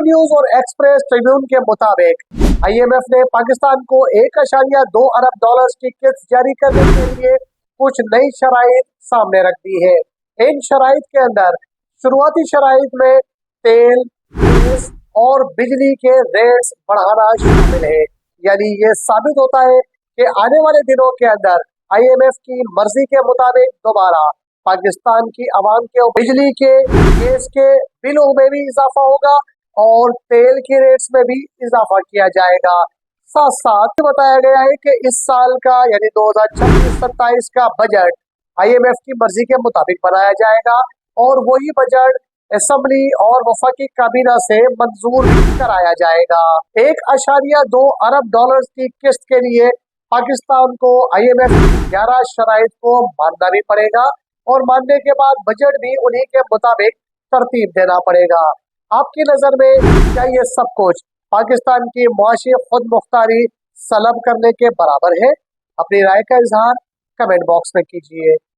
News और express Tribune के मुताबिक आईएमएफ ने पाकिस्तान को 1.2 अरब डॉलर्स की किस्त जारी करने के लिए कुछ नई शराइत सामने रख दी है। इन शराइत के अंदर शुरुआती शराइत में तेल, गैस और बिजली के रेट्स बढ़ाना शामिल है। यानी ये साबित होता है कि आने वाले दिनों के अंदर आईएमएफ की मर्जी के मुताबिक दोबारा पाकिस्तान की आवाम के बिजली के, गैस के बिलों में भी इजाफा होगा और तेल के रेट्स में भी इजाफा किया जाएगा। साथ साथ बताया गया है कि इस साल का यानी 2026-27 का बजट आईएमएफ की मर्जी के मुताबिक बनाया जाएगा और वही बजट असेंबली और वफाकी काबीना से मंजूर कराया जाएगा। 1.2 अरब डॉलर्स की किस्त के लिए पाकिस्तान को आईएमएफ की 11 शराइत को मानना भी पड़ेगा और मानने के बाद बजट भी उन्हीं के मुताबिक तरतीब देना पड़ेगा। आपकी नजर में क्या ये सब कुछ पाकिस्तान की मुआशी खुद मुख्तारी सलब करने के बराबर है? अपनी राय का इजहार कमेंट बॉक्स में कीजिए।